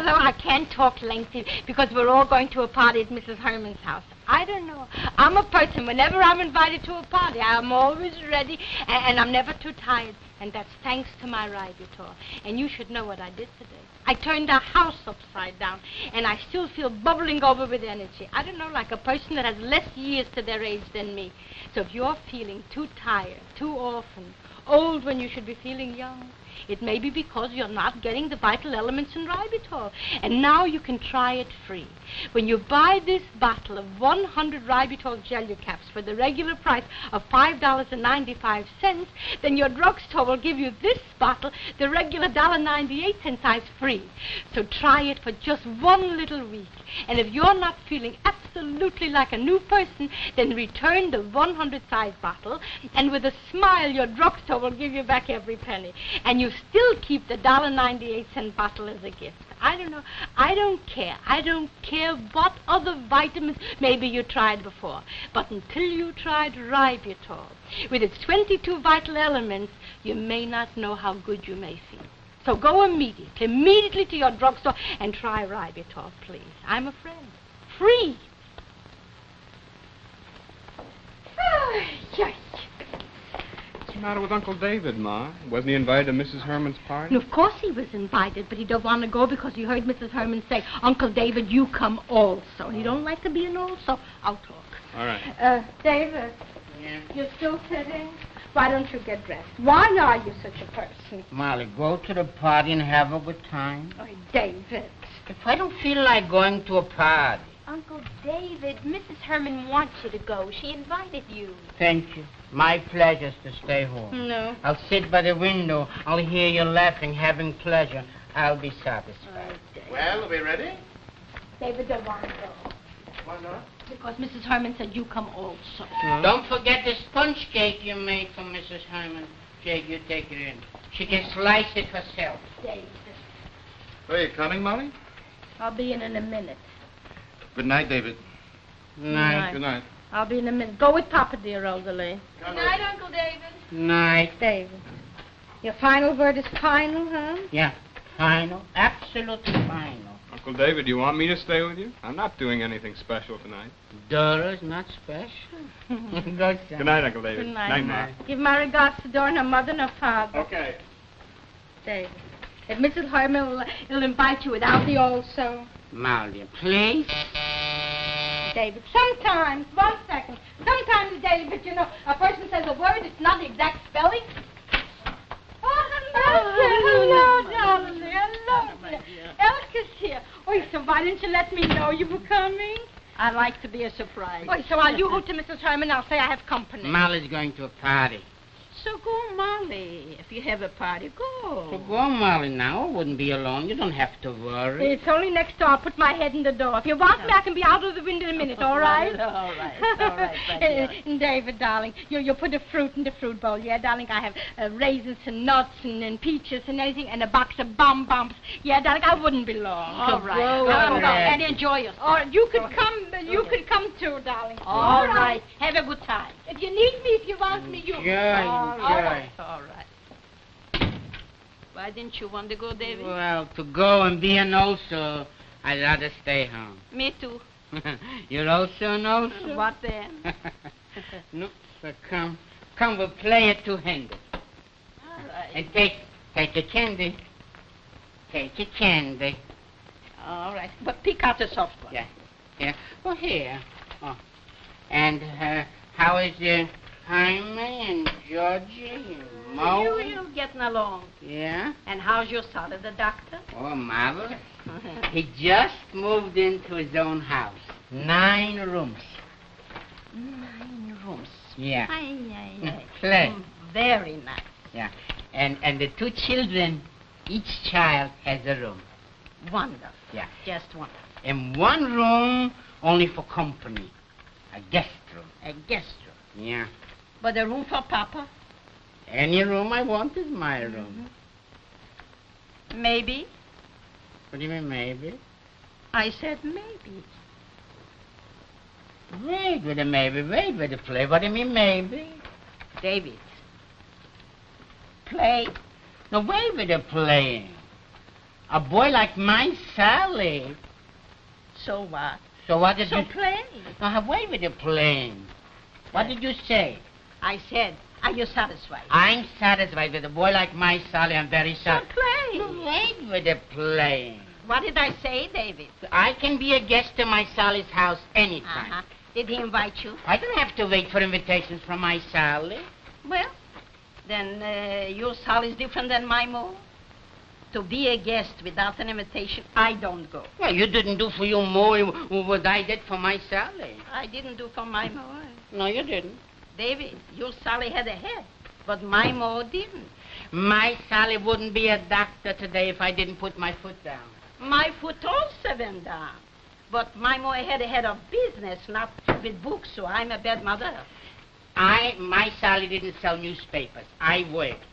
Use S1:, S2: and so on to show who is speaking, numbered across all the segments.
S1: Hello, I can't talk lengthy because we're all going to a party at Mrs. Herman's house. I don't know. I'm a person, whenever I'm invited to a party, I'm always ready, and I'm never too tired. And that's thanks to my Ributor. And you should know what I did today. I turned the house upside down, and I still feel bubbling over with energy. I don't know, like a person that has less years to their age than me. So if you're feeling too tired, too orphaned, old when you should be feeling young, it may be because you're not getting the vital elements in Ributor. And now you can try it free. When you buy this bottle of 100 Ributor Gelucaps for the regular price of $5.95, then your drugstore will give you this bottle, the regular $1.98 size, free. So try it for just 1 little week. And if you're not feeling absolutely like a new person, then return the 100 size bottle, and with a smile, your drugstore will give you back every penny. And you still keep the $1.98 bottle as a gift. I don't know. I don't care. I don't care what other vitamins maybe you tried before. But until you tried Ributor, with its 22 vital elements, you may not know how good you may feel. So go immediately to your drugstore and try Ributor, please. I'm a friend. Free. Yes.
S2: What's the matter with Uncle David, Ma? Wasn't he invited to Mrs. Herman's party?
S1: And of course he was invited, but he don't want to go because he heard Mrs. Herman say, Uncle David, you come also. He don't like to be an also. I'll talk.
S2: All right.
S1: David.
S3: Yeah?
S1: You're still sitting? Why don't you get dressed? Why are you such a person?
S3: Molly, go to the party and have a good time.
S1: Oh, David.
S3: If I don't feel like going to a party.
S4: Uncle David, Mrs. Herman wants you to go. She invited you.
S3: Thank you. My pleasure to stay home.
S1: No.
S3: I'll sit by the window. I'll hear you laughing, having pleasure. I'll be satisfied.
S5: Well, are we ready?
S1: David don't want to go.
S5: Why not?
S1: Because Mrs. Herman said you come also.
S3: Don't forget the sponge cake you made for Mrs. Herman. Jake, you take it in. She can slice it herself.
S1: David.
S5: Are you coming, Molly?
S1: I'll be in a minute.
S5: Good night, David.
S3: Night.
S5: Good night.
S1: I'll be in a minute. Go with Papa, dear Rosalie.
S4: Good night, Uncle David.
S3: Night.
S1: David. Your final word is final, huh?
S3: Yeah, final. Absolutely final.
S2: Uncle David, you want me to stay with you? I'm not doing anything special tonight.
S3: Dora's not special. Go, son.
S2: Good night, Uncle David.
S1: Good night.
S2: Ma.
S1: Give my regards to Dora and her mother and her father.
S2: Okay.
S1: David. If Mrs. Herman will invite you without the also.
S3: Molly, please.
S1: David, sometimes, 1 second. Sometimes, David, you know, a person says a word, it's not the exact spelling. Oh, hello, darling. Hello, dear. Elka's here. Oh, so why didn't you let me know you were coming? I like to be a surprise. Oh, so while you go to Mrs. Herman, I'll say I have company.
S3: Molly's going to a party.
S1: So go, Molly. If you have a party, go.
S3: So go, Molly, now. I wouldn't be alone. You don't have to worry.
S1: It's only next door. I'll put my head in the door. If you want me, I can be out of the window in a minute, all right?
S4: All right.
S1: David, darling, you put the fruit in the fruit bowl, yeah, darling? I have raisins and nuts and peaches and anything, and a box of bonbons. Yeah, darling, I wouldn't be long.
S4: All right.
S1: Go and enjoy yourself. Or you could come too, darling.
S4: All right.
S1: Have a good time. If you need me, if you want me, you...
S3: Sure.
S4: All right. Why didn't you want to go, David?
S3: Well, to go and be an also, I'd rather stay home.
S4: Me too.
S3: You're also an also?
S4: What then?
S3: No, so come, we'll play it two-handed.
S4: All right.
S3: And take your candy. Take your candy.
S4: All right. But pick out a soft one.
S3: Yeah. Well, here. Oh. And how is your Jaime and Georgie and Mo?
S4: You getting along.
S3: Yeah?
S4: And how's your son, the doctor?
S3: Oh, marvelous. He just moved into his own house. 9 rooms.
S4: 9 rooms.
S3: Yeah.
S4: Aye.
S3: Play.
S4: Very nice.
S3: Yeah. And the 2 children, each child has a room.
S4: Wonderful.
S3: Yeah.
S4: Just wonderful.
S3: And 1 room only for company. A guest room.
S4: A guest room.
S3: Yeah.
S4: But a room for Papa?
S3: Any room I want is my room.
S4: Mm-hmm. Maybe.
S3: What do you mean, maybe?
S4: I said maybe.
S3: Wait with the maybe. Wait with the play. What do you mean, maybe?
S4: David. Play.
S3: No, wait with the playing. A boy like my Sally.
S1: So what?
S3: So what did
S1: So
S3: you...
S1: plain.
S3: Now, wait with the plane. What did you say?
S1: I said, are you satisfied?
S3: I'm satisfied with a boy like my Sally. I'm very
S1: So
S3: satisfied.
S1: plain.
S3: Wait with the plane.
S1: What did I say, David?
S3: I can be a guest to my Sally's house anytime.
S1: Uh-huh. Did he invite you?
S3: I don't have to wait for invitations from my Sally.
S1: Well, then your Sally's different than my Mo. To be a guest without an invitation, I don't go.
S3: Well, you didn't do for your Mo what I did for my Sally.
S1: I didn't do for my Mo.
S3: No, you didn't.
S1: David, your Sally had a head, but my Mo didn't.
S3: My Sally wouldn't be a doctor today if I didn't put my foot down.
S1: My foot also went down. But my Mo had a head of business, not with books, so I'm a bad mother.
S3: My Sally didn't sell newspapers. I worked.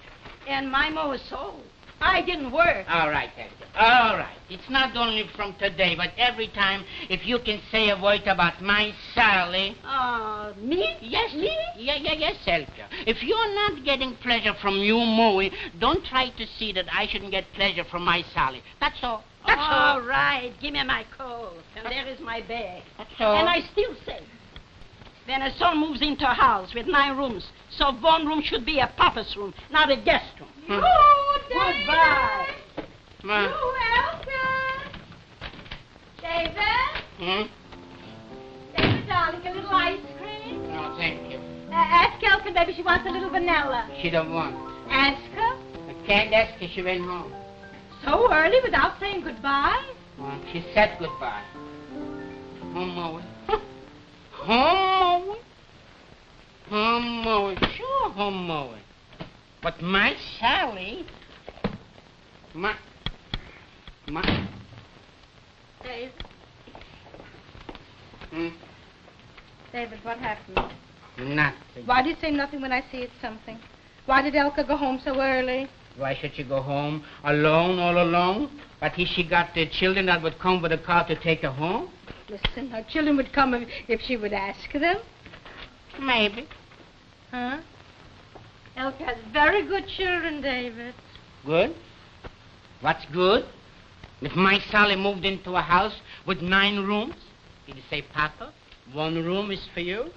S1: And my Mo was sold. I didn't work.
S3: All right, Edgar. All right. It's not only from today, but every time, if you can say a word about my Sally...
S1: Me?
S3: Yes.
S1: Me?
S3: Yes, Elka. If you're not getting pleasure from you, Moe, don't try to see that I shouldn't get pleasure from my Sally. That's all. That's all.
S1: All right. Give me my coat. And there is my bag.
S3: That's all.
S1: And I still say, when a son moves into a house with 9 rooms, so one room should be a papa's room, not a guest room. Goodbye.
S3: Ma.
S1: You're welcome. David? David, darling, a little ice cream?
S3: No, thank you.
S1: Ask Elka, maybe she wants a little vanilla.
S3: She don't want.
S1: Ask her?
S3: I can't ask her. She went home.
S1: So early without saying goodbye?
S3: Well, she said goodbye. Home, Moe. Home, Moe. Home, Moe. Sure, home, Moe. But my Sally...
S1: David?
S3: Hmm?
S1: David, what happened?
S3: Nothing.
S1: Why do you say nothing when I see it's something? Why did Elka go home so early?
S3: Why should she go home alone, all alone? But if she got the children that would come with a car to take her home?
S1: Listen, her children would come if she would ask them.
S3: Maybe.
S1: Huh? Elka has very good children, David.
S3: Good? What's good? If my Sally moved into a house with 9 rooms, he'd say, Papa, 1 room is for you.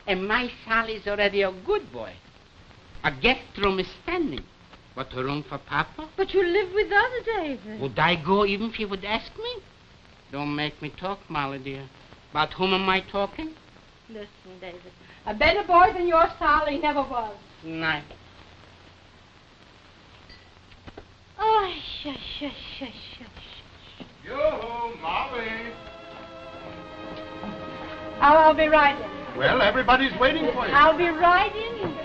S3: And my Sally's already a good boy. A guest room is standing. But a room for Papa?
S1: But you live with us, David.
S3: Would I go even if he would ask me? Don't make me talk, Molly, dear. About whom am I talking?
S1: Listen, David. A better boy than your Sally never was.
S3: Night.
S1: Oh, shush.
S5: Yo-ho, Molly.
S1: I'll be right in.
S5: Well, everybody's waiting for you.
S1: I'll be right in.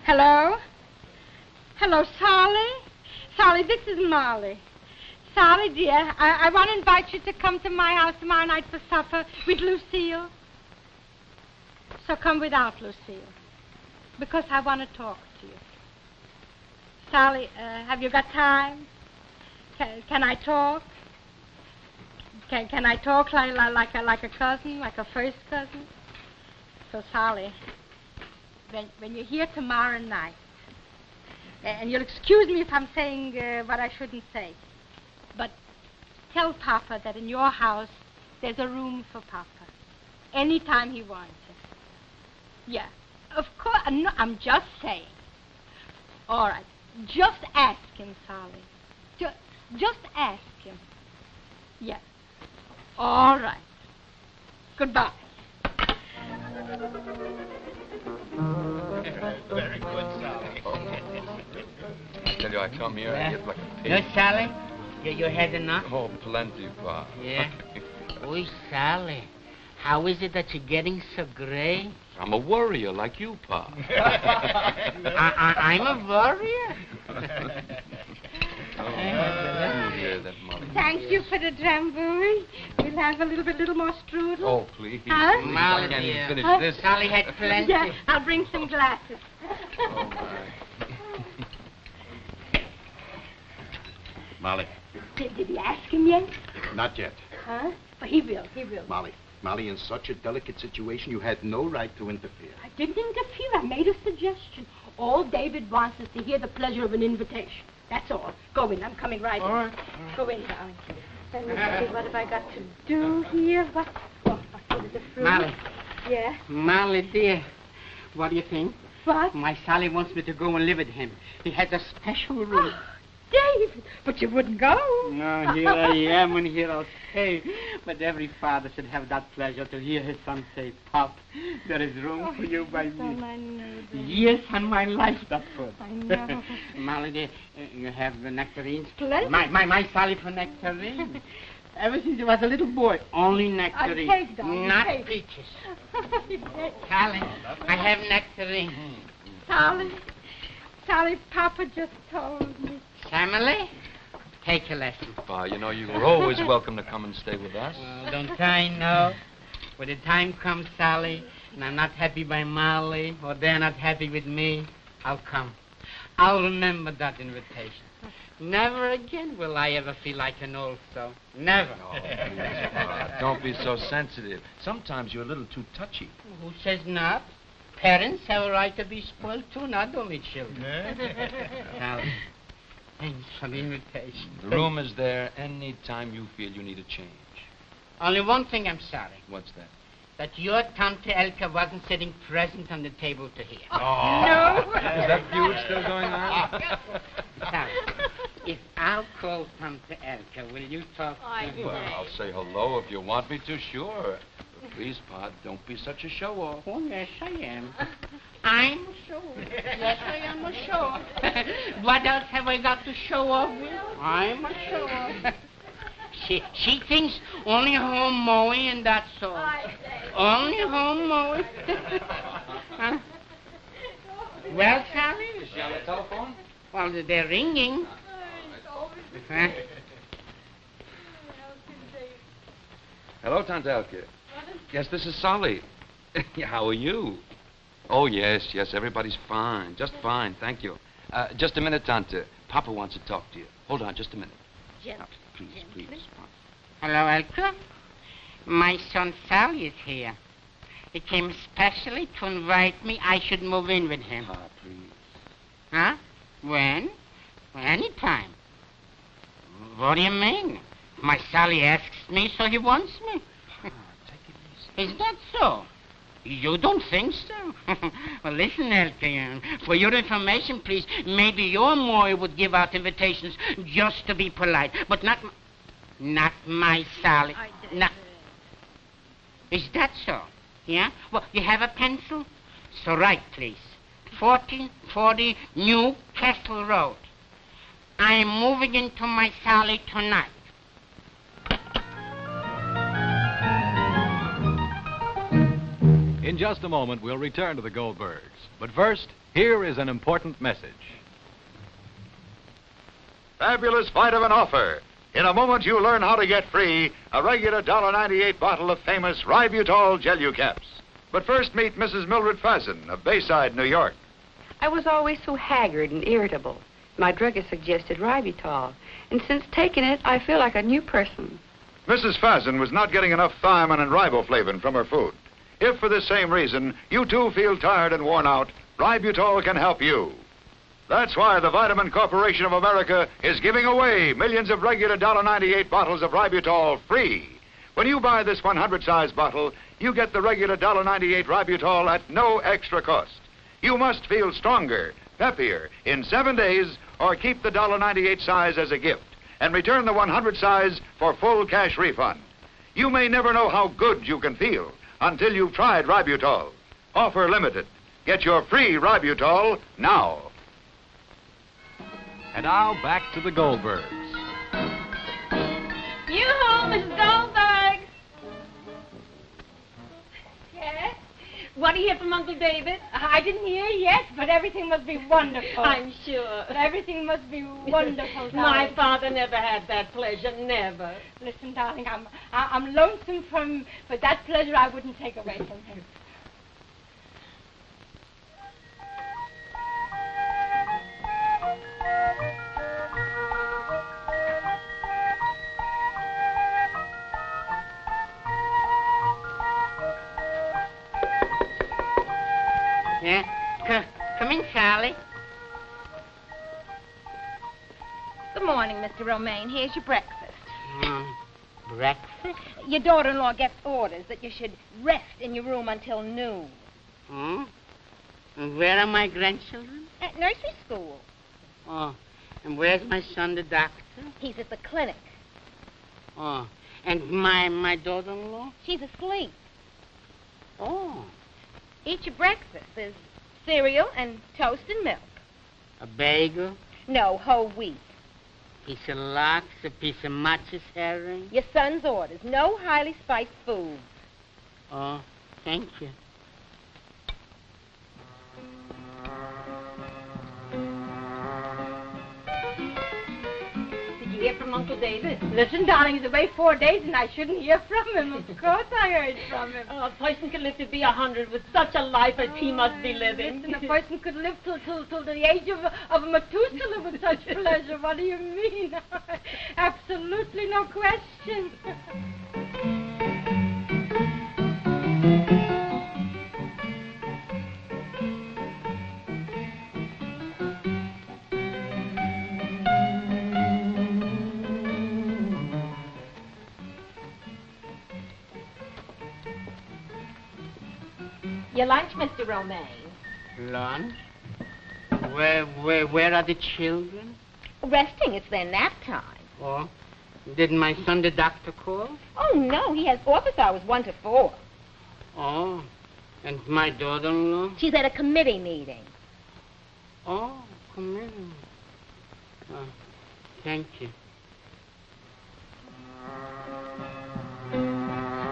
S1: Hello? Hello, Sally? Sally, this is Molly. Sally, dear, I want to invite you to come to my house tomorrow night for supper with Lucille. So come without Lucille, because I want to talk to you. Sally, have you got time? Can I talk? Can I talk like a cousin, like a first cousin? So, Sally, when you're here tomorrow night, and you'll excuse me if I'm saying what I shouldn't say, but tell Papa that in your house there's a room for Papa anytime he wants it. Yeah, of course. No, I'm just saying. All right, just ask him, Sally. Just ask him. Yeah. All right. Goodbye.
S5: Very good, Sally.
S2: I tell you, I come here and get like a pig.
S3: No, Sally? You had enough?
S2: Oh, plenty, Pa.
S3: Yeah? Oi, Sally, how is it that you're getting so gray?
S2: I'm a worrier like you, Pa.
S3: I'm a warrior?
S1: Thank you for the drambuie. We'll have a little more strudel.
S2: Oh, please.
S1: Huh?
S2: Please, I can't even finish this.
S3: Sally had plenty.
S1: Yeah, I'll bring some glasses.
S2: Oh, my.
S5: Molly.
S1: Did he ask him yet?
S5: Not yet.
S1: Huh? But he will.
S5: Molly, in such a delicate situation, you had no right to interfere.
S1: I didn't interfere. I made a suggestion. All David wants is to hear the pleasure of an invitation. That's all. Go in. I'm coming right in.
S5: All right.
S1: Go in, darling. Let me see. What have I got to do here? What? Oh, what is the fruit?
S3: Molly.
S1: Yeah?
S3: Molly, dear. What do you think?
S1: What?
S3: My Sally wants me to go and live with him. He has a special room.
S1: Oh, David, but you wouldn't go.
S3: No, here I am and here I'll stay. But every father should have that pleasure to hear his son say, Pop, there is room for you by me. Yes, and my life that food.
S1: I know.
S3: Molly, dear, you have the nectarines?
S1: Plenty.
S3: My Sally for nectarines. Ever since he was a little boy, only nectarines.
S1: I'll take them.
S3: Not
S1: Take.
S3: peaches. Sally, I have nectarines.
S1: Sally, Papa just told me.
S3: Emily, take a lesson.
S6: You know, you were always welcome to come and stay with us.
S3: Well, don't I know? When the time comes, Sally, and I'm not happy by Molly, or they're not happy with me, I'll come. I'll remember that invitation. Never again will I ever feel like an old soul. Never.
S6: Oh, please, Pa, don't be so sensitive. Sometimes you're a little too touchy.
S3: Who says not? Parents have a right to be spoiled too, not only children. Sally, thanks for the invitation.
S6: The room is there any time you feel you need a change.
S3: Only one thing I'm sorry.
S6: What's that?
S3: That your Tante Elka wasn't sitting present on the table to hear.
S1: No.
S6: Is that feud still going on?
S3: Sally, if I'll call Tante Elka, will you talk to her?
S6: Well, I'll say hello if you want me to, sure. But please, Pa, don't be such a show-off.
S3: Oh, yes, I am. I'm a show-off. Yes, I am a show-off. What else have I got to show off with? I'm a show-off. She thinks only home mowing and that's all. Only home mowing. Huh? Well, Sally?
S6: Is she on the telephone?
S3: Well, they're ringing. Huh?
S6: Hello, Tante Elke. Yes, this is Solly. How are you? Oh, yes, everybody's fine. Just fine, thank you. Just a minute, Tante. Papa wants to talk to you. Hold on just a minute. Please.
S3: Hello, Elka. My son Sally is here. He came especially to invite me I should move in with him.
S6: Please.
S3: Huh? When? Anytime. What do you mean? My Sally asks me, so he wants me.
S6: Take it easy.
S3: Is that so? You don't think so? Well, listen, Elke, for your information, please, maybe your Moy would give out invitations just to be polite, but not my Sally. Not. Is that so? Yeah? Well, you have a pencil? So write, please. 1440 New Castle Road. I'm moving into my Sally tonight.
S7: In just a moment, we'll return to the Goldbergs. But first, here is an important message.
S8: Fabulous vitamin offer. In a moment, you'll learn how to get free a regular $1.98 bottle of famous Ributol Gelu-Caps. But first, meet Mrs. Mildred Fazen of Bayside, New York.
S9: I was always so haggard and irritable. My druggist suggested Ributol, and since taking it, I feel like a new person.
S8: Mrs. Fazen was not getting enough thiamine and riboflavin from her food. If for this same reason you too feel tired and worn out, Ributol can help you. That's why the Vitamin Corporation of America is giving away millions of regular $1.98 bottles of Ributol free. When you buy this 100-size bottle, you get the regular $1.98 Ributol at no extra cost. You must feel stronger, peppier in 7 days, or keep the $1.98 size as a gift and return the 100 size for full cash refund. You may never know how good you can feel until you've tried Ributol. Offer limited. Get your free Ributol now.
S7: And now, back to the Goldbergs.
S1: Yoo-hoo, Mrs. Goldberg. Yes? What do you hear from Uncle David? I didn't hear yet, but everything must be wonderful.
S10: I'm sure.
S1: But everything must be wonderful, darling.
S10: My father never had that pleasure, never.
S1: Listen, darling, I'm lonesome for that pleasure I wouldn't take away from him.
S3: Yeah. Come in, Sally.
S1: Good morning, Mr. Romaine. Here's your breakfast.
S3: Breakfast?
S1: Your daughter-in-law gets orders that you should rest in your room until noon.
S3: Hmm? And where are my grandchildren?
S1: At nursery school.
S3: Oh, and where's my son, the doctor?
S1: He's at the clinic.
S3: Oh, and my daughter-in-law?
S1: She's asleep.
S3: Oh,
S1: Eat your breakfast. There's cereal and toast and milk.
S3: a bagel,
S1: No, whole wheat.
S3: piece of lox, a piece of matches herring.
S1: Your son's orders. No highly spiced food.
S3: Oh, thank you.
S10: Did you hear from Uncle David?
S1: Listen, darling, he's away 4 days, and I shouldn't hear from him. Of course I heard from him.
S10: Oh, a person can live to be 100 with such a life as he must be living.
S1: Listen, a person could live till the age of a Methuselah with such pleasure. What do you mean? Absolutely no question.
S10: Your lunch, Mr. Romaine.
S3: Lunch? Where are the children?
S1: Resting, it's their nap time.
S3: Oh, didn't my son, the doctor, call?
S1: Oh, no, he has office hours 1 to 4.
S3: Oh, and my daughter-in-law?
S1: She's at a committee meeting.
S3: Oh, come in. Oh, thank you.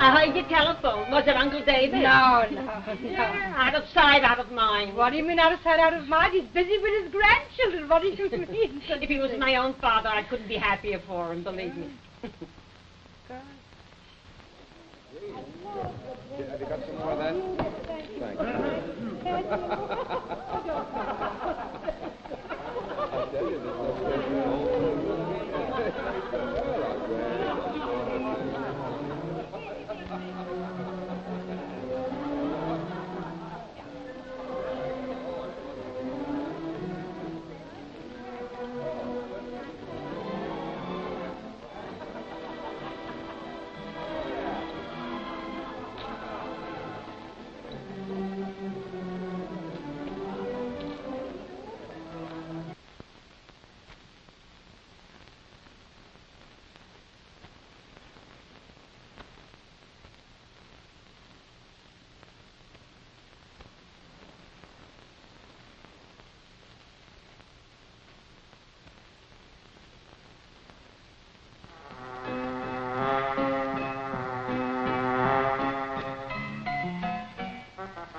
S10: I heard your telephone. Was it Uncle David?
S1: No.
S10: Yeah, out of sight, out of mind.
S1: What do you mean out of sight, out of mind? He's busy with his grandchildren. What do you mean?
S10: If he was my own father, I couldn't be happier for him, believe me.
S2: Have you got some more of that? Thank you. I tell you, there's no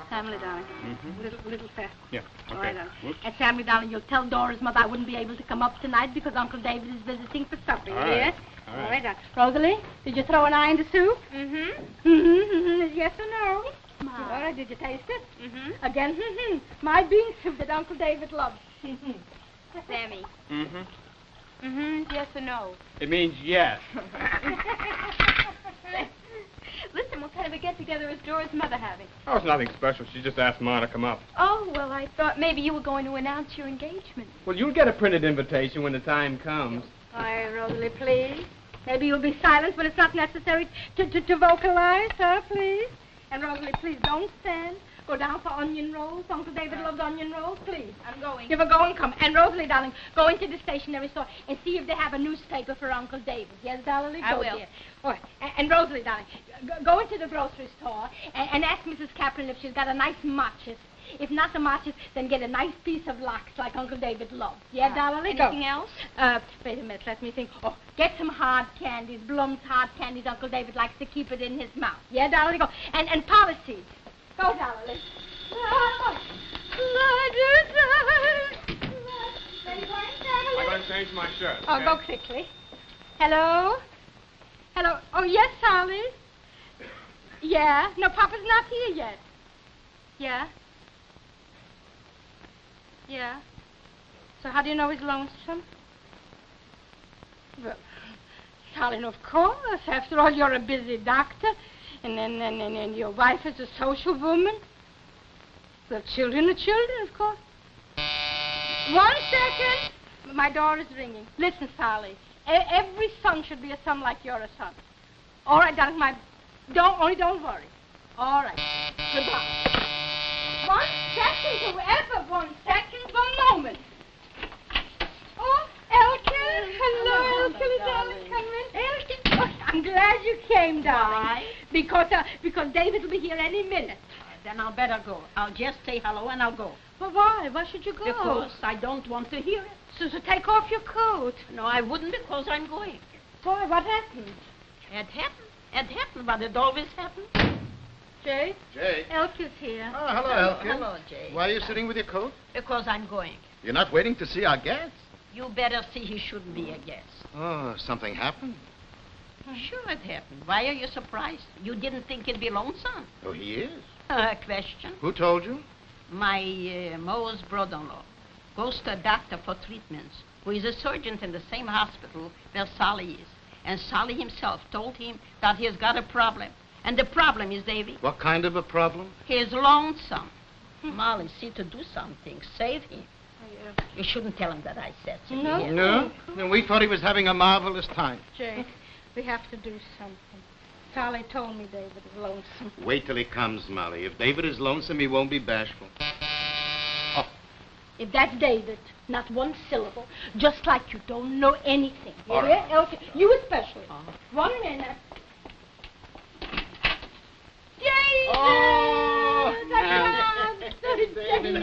S1: Family, darling. Little fast.
S2: Yeah,
S1: All
S2: okay.
S1: right, darling.
S2: Whoops.
S1: And Family, darling, you'll tell Dora's mother I wouldn't be able to come up tonight because Uncle David is visiting for supper.
S2: All right.
S1: Yes?
S2: All right.
S1: All right, darling. Rosalie, did you throw an eye in the soup? Yes or no? All right, did you taste it? Again, my bean soup that Uncle David loves.
S4: Sammy. Yes or no?
S2: It means yes.
S4: Listen, what kind of a get-together is Dora's mother having?
S2: Oh, it's nothing special. She just asked Ma to come up.
S4: Oh, well, I thought maybe you were going to announce your engagement.
S2: Well, you'll get a printed invitation when the time comes.
S1: All right, Rosalie, please. Maybe you'll be silent when it's not necessary to vocalize, huh, please? And Rosalie, please don't stand. Go down for onion rolls. Uncle David loves onion rolls, please.
S4: I'm going.
S1: If we're going, come. And Rosalie, darling, go into the stationery store and see if they have a newspaper for Uncle David. Yes, darling?
S4: I
S1: Go,
S4: will.
S1: dear. All right. And Rosalie, darling, go into the grocery store and ask Mrs. Kaplan if she's got a nice matches. If not the matches, then get a nice piece of lox like Uncle David loves. Yeah, darling? Go.
S4: Anything else?
S1: Wait a minute. Let me think. Oh, get some hard candies. Blum's hard candies. Uncle David likes to keep it in his mouth. Yeah, darling? Go. And policies. Go, darling.
S2: I'm going to change my shirt.
S1: Oh,
S2: okay?
S1: go quickly. Hello? Hello? Oh, yes, Sally? Yeah? No, Papa's not here yet. Yeah? Yeah? So how do you know he's lonesome? Well, Sally, of course. After all, you're a busy doctor. And then your wife is a social woman. The children are children, of course. 1 second. My door is ringing. Listen, Sally. Every son should be a son like you're a son. All right, darling, don't worry. All right. Goodbye. 1 second, whoever. 1 second, 1 moment. Oh, Elkin. Hello, Elkin. Is Elkin coming? Elkin. Oh, I'm glad you came, darling.
S10: Why?
S1: Because David will be here any minute.
S10: Then I'll better go. I'll just say hello and I'll go.
S1: Well, why? Why should you go?
S10: Because I don't want to hear it.
S1: So take off your coat.
S10: No, I wouldn't because I'm going.
S1: Why? What happened?
S10: It happened. It happened, but it always happened.
S1: Jay?
S5: Jay.
S1: Elkin's here.
S5: Oh, hello, Elkin.
S10: Hello, Jay.
S5: Why are you sitting with your coat?
S10: Because I'm going.
S5: You're not waiting to see our guest?
S10: You better see he shouldn't be a guest.
S5: Oh, something happened?
S10: Sure it happened. Why are you surprised? You didn't think he'd be lonesome?
S5: Oh, he is.
S10: Question.
S5: Who told you?
S10: My Mo's brother-in-law goes to a doctor for treatments who is a surgeon in the same hospital where Sally is. And Sally himself told him that he's got a problem. And the problem is, Davy,
S5: What kind of a problem?
S10: he's lonesome. Molly, see to do something. Save him. You shouldn't tell him that I said so.
S1: No.
S10: Yeah.
S5: No? And we thought he was having a marvelous time.
S1: Jay, we have to do something. Sally told me David is lonesome.
S5: Wait till he comes, Molly. If David is lonesome, he won't be bashful.
S1: If that's David, not 1 syllable, just like you don't know anything. You
S5: All
S1: hear?
S5: right.
S1: Elkin, you especially. 1 minute. David!
S5: Oh!
S1: David,
S5: David, come in.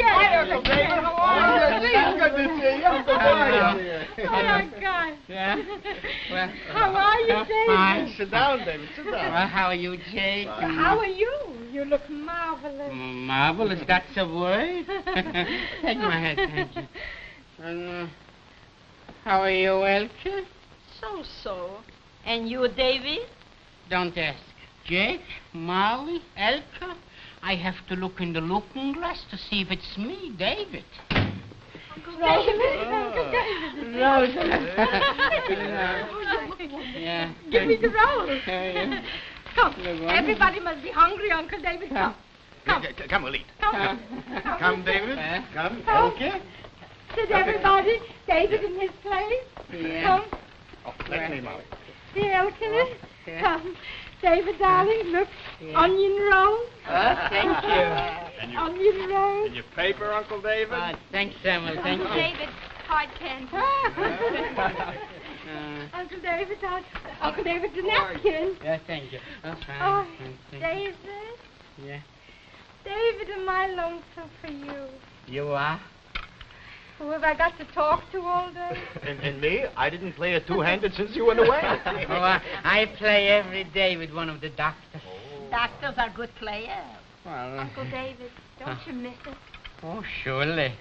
S1: Hi,
S5: Uncle David. How are you? Good to see you. Uncle David.
S1: Oh, my God.
S3: Yeah? Well,
S1: How are you, David?
S3: fine.
S5: Sit down, David. Sit down.
S3: Well, how are you, Jake?
S1: How are you? You look marvelous.
S3: Marvelous, that's a word. Take my hat, thank you. And, how are you, Elke?
S10: So. And you, Davy?
S3: Don't ask. Jake, Molly, Elke, I have to look in the looking glass to see if it's me, David.
S1: Uncle David.
S3: Rose. Yeah.
S1: Give me the rose.
S3: Yeah.
S1: Come, everybody must be hungry, Uncle David. Come.
S5: Come, we'll eat.
S1: Come.
S5: Come, David. Come.
S1: Come.
S5: Okay.
S1: Sit everybody. David in his place.
S3: Yeah.
S1: Come.
S5: Oh, let me, Molly.
S1: Here, Elkin.
S3: Okay.
S1: Come. David, darling, look.
S3: Yeah.
S1: Onion rose.
S3: Thank you.
S1: Onion rose.
S2: Your paper, Uncle David?
S3: Thanks, Samuel, thank you.
S4: David, hard candy.
S1: Uncle David, Uncle David's a napkin.
S3: Yeah, thank you. Fine.
S1: Oh,
S3: Thank you.
S1: David.
S3: Yeah.
S1: David, am I lonesome for you?
S3: You are?
S1: Who have I got to talk to all day?
S5: And me? I didn't play a two-handed since you went away.
S3: I play every day with one of the doctors.
S10: Doctors are good players.
S3: Well,
S4: Uncle David, don't you miss us?
S3: oh, surely.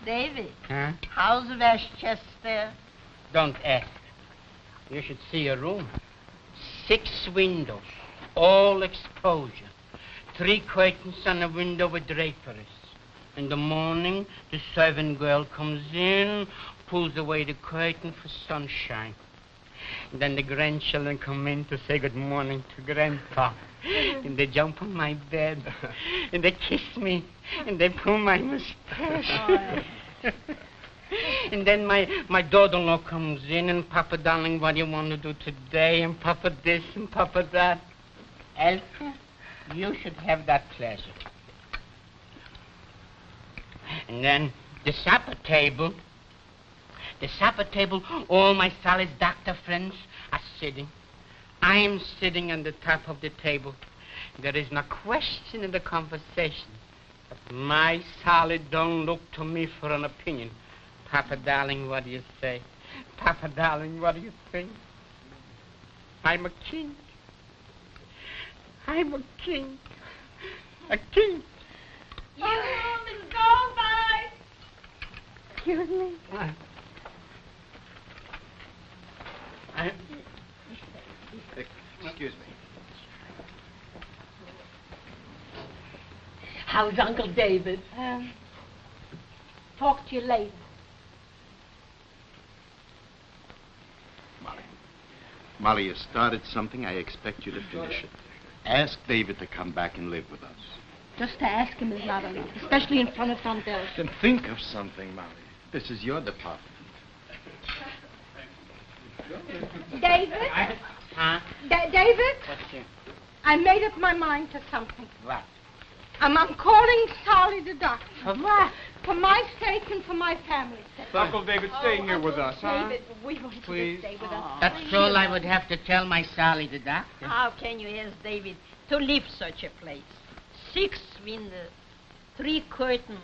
S10: David,
S3: Huh?
S10: how's Westchester?
S3: Don't ask. You should see a room. 6 windows, all exposure. 3 curtains on a window with draperies. In the morning, the servant girl comes in, pulls away the curtain for sunshine. And then the grandchildren come in to say good morning to Grandpa. And they jump on my bed. And they kiss me. And they pull my mustache. And then my daughter-in-law comes in, and Papa, darling, what do you want to do today? And Papa this and Papa that. Elke, you should have that pleasure. And then the supper table, all my Sally's doctor friends are sitting. I am sitting on the top of the table. There is no question in the conversation. But my Sally don't look to me for an opinion. Papa, darling, what do you say? Papa, darling, what do you think? I'm a king. I'm a king. A king.
S1: You Miss Goldberg. Excuse me.
S5: Excuse me.
S10: How's Uncle David?
S1: Talk to you later.
S5: Molly, you started something. I expect you to finish it. Ask David to come back and live with us.
S1: Just to ask him is not enough, especially in front of Aunt Elsie.
S11: Then think of something, Molly. This is your department.
S1: David?
S3: Huh?
S1: David?
S3: What's it?
S1: I made up my mind to something.
S3: What?
S1: I'm calling Sally the doctor.
S3: For what?
S1: For my sake and for my family's sake.
S2: Uncle David, stay here with us, huh?
S1: David, we want you
S2: Please.
S1: to stay with us.
S3: That's all I would have to tell my Sally the doctor.
S10: How can you ask David to leave such a place? 6 windows, 3 curtains.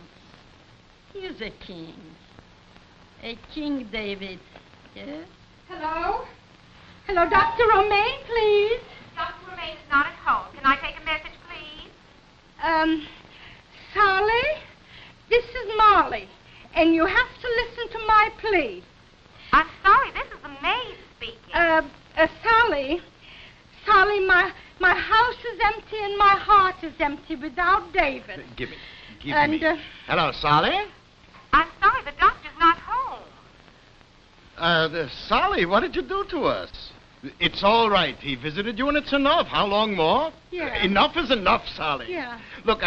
S10: He's a king. A king, David. Yes?
S1: Hello? Hello, Dr. Romaine, please.
S12: Dr. Romaine is not at home. Can I take a message, please?
S1: Sally, this is Molly, and you have to listen to my plea.
S12: I'm sorry, this is the maid speaking.
S1: Sally, my house is empty and my heart is empty without David.
S11: Give me.
S13: Hello, Sally.
S12: I'm sorry, the doctor's not home.
S13: Sally, what did you do to us? It's all right. He visited you, and it's enough. How long more?
S1: Yeah.
S13: Enough is enough, Sally.
S1: Yeah.
S13: Look,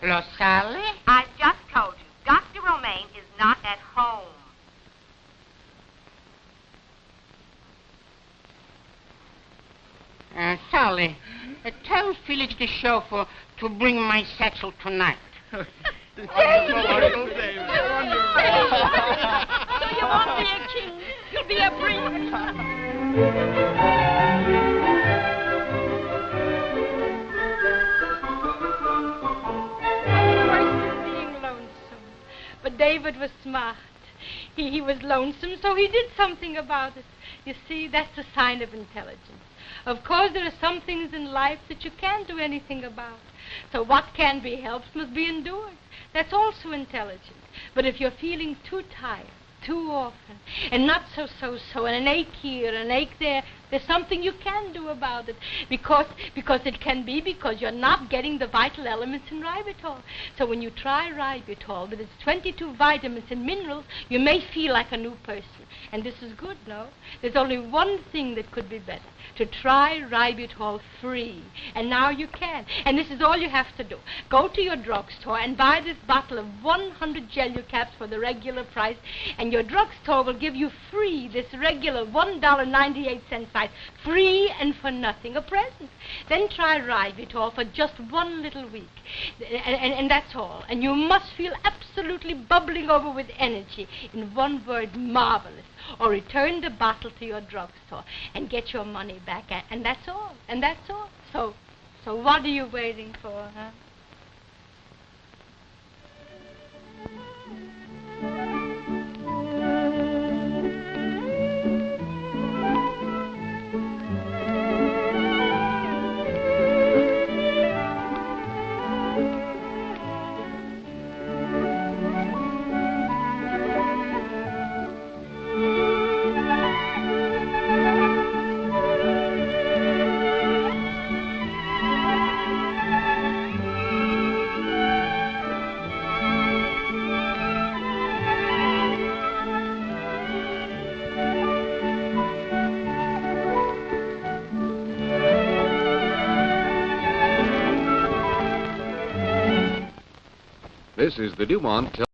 S3: Hello, Sally?
S12: I just told you, Dr. Romaine is not at home.
S3: Sally, tell Felix the chauffeur to bring my satchel tonight.
S10: So you won't be a king. You'll be a prince.
S1: Being lonesome. But David was smart. He was lonesome, so he did something about it. You see, that's a sign of intelligence. Of course, there are some things in life that you can't do anything about. So what can be helped must be endured. That's also intelligent. But if you're feeling too tired, too often, and not so, and an ache here, an ache there, there's something you can do about it. Because it can be because you're not getting the vital elements in ribitol. So when you try ribitol with its 22 vitamins and minerals, you may feel like a new person. And this is good, no? There's only one thing that could be better. To try ribitol free. And now you can. And this is all you have to do. Go to your drugstore and buy this bottle of 100 Gelu-Caps for the regular price, and your drugstore will give you free this regular $1.98 size, free and for nothing, a present. Then try ribitol for just 1 little week. And that's all. And you must feel absolutely bubbling over with energy. In one word, marvelous. Or return the bottle to your drugstore and get your money back. And that's all. And that's all. So what are you waiting for, huh?
S14: This is the DuMont